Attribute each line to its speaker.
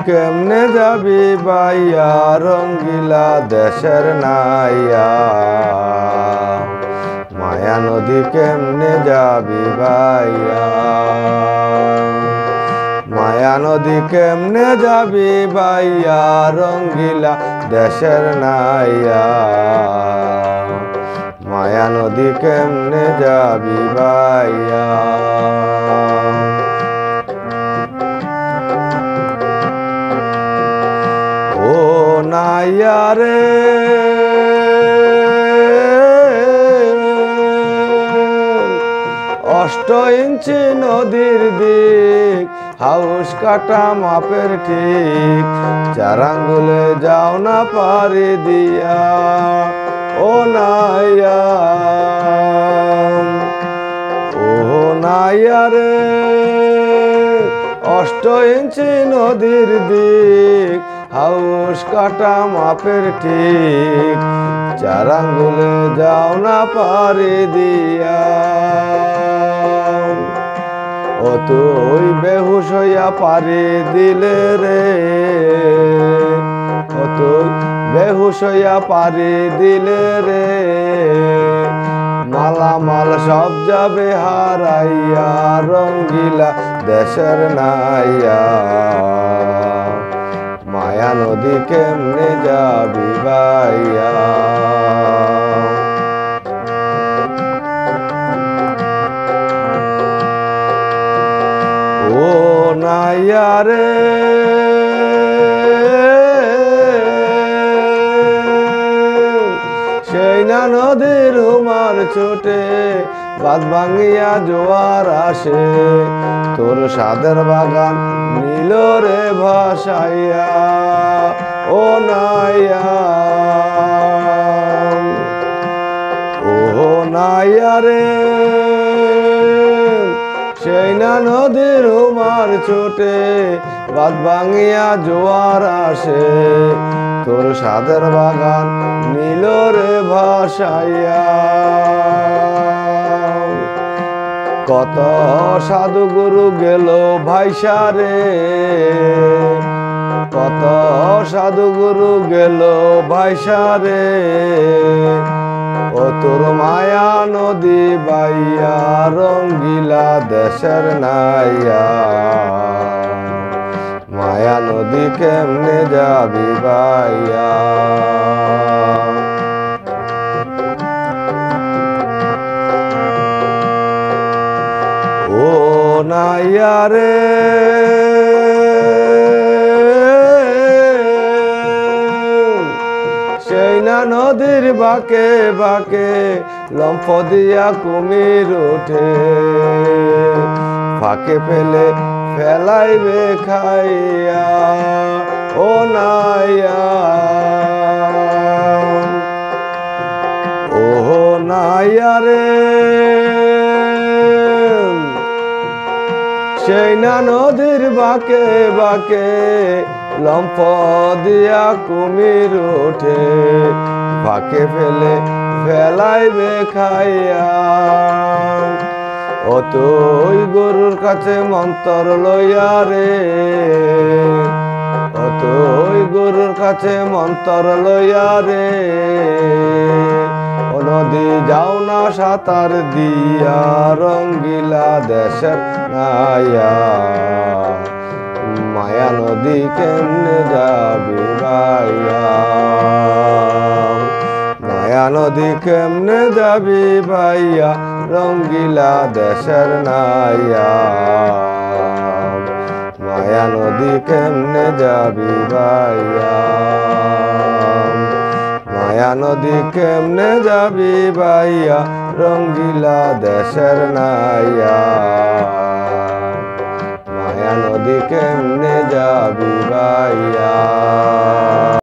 Speaker 1: কেমনে যাবি বাইয়া রঙ্গিলা দেশের নাইয়া মায়া নদী কেমনে যাবি বাইয়া মায়া নদী কেমনে যাবি বাইয়া রঙ্গিলা দেশের নাইয়া মায়া নদী কেমনে যাবি বাইয়া ও নাইয়া রে অষ্ট ইঞ্চি নদীর দিক হাউস কাটা মাপের ঠিক চার আঙ্গুলে যাও না পারি দিয়া ও নাইয়া রে অষ্ট ইঞ্চি নদীর দিক হাউস কাটা মাপের ঠিক চার আঙ্গুলে যাও না পারি দিয়া ও তুই বেহুশ হইয়া পারি দিলে রে ও তুই বেহুশ হইয়া পারি দিলে রে মালামাল সব যাবে হারাইয়া রঙ্গিলা দেশের নাইয়া মায়া নদী কেমনে যাবি বাইয়া ও নাইয়া রে সেই না নদীর হুমার ছোটে বাদ ভাঙিয়া জোয়ার আসে তোর সাদের বাগান নীল রে ভাসাইয়া ও নাইয়া রে সেই না নদীর হুমার ছোটে বাদ ভাঙিয়া জোয়ার আসে তোর সাদের বাগান নীল রে ভাসাইয়া কত সাধু গুরু গেল ভাইসা রে কত সাধু গুরু গেল ভাইসা রে ও তোর মায়া নদী বাইয়া রঙ্গিলা দেশের নাইয়া মায়া নদী কেমনে যাবি বাইয়া ও নাইয়া রে সেই না নদীর বাঁকে বাঁকে লম্ফ দিয়া কুমির ওঠে ফাঁকে ফেলে ফেলাইবে খাইয়া ও নাইয়া রে সেই না নদীর বাঁকে বাঁকে লম্ফ দিয়া কুমির ওঠে ফাঁকে ফেলে ফেলাইবে খাইয়া ও তুই গরুর কাছে মন্তর লইয়া রে ও তুই গরুর কাছে মন্তর লইয়া রে ও নদী যাও না সাঁতার দিয়া রঙ্গিলা দেশের নাইয়া মায়া নদী কেমনে যাবি বাইয়া মায়া নদী কেমনে যাবি বাইয়া রঙ্গিলা দেশের নাইয়া মায়া নদী কেমনে যাবি বাইয়া মায়া নদী কেমনে যাবি বাইয়া রঙ্গিলা দেশের নাইয়া মায়া নদী কেমনে যাবি বাইয়া।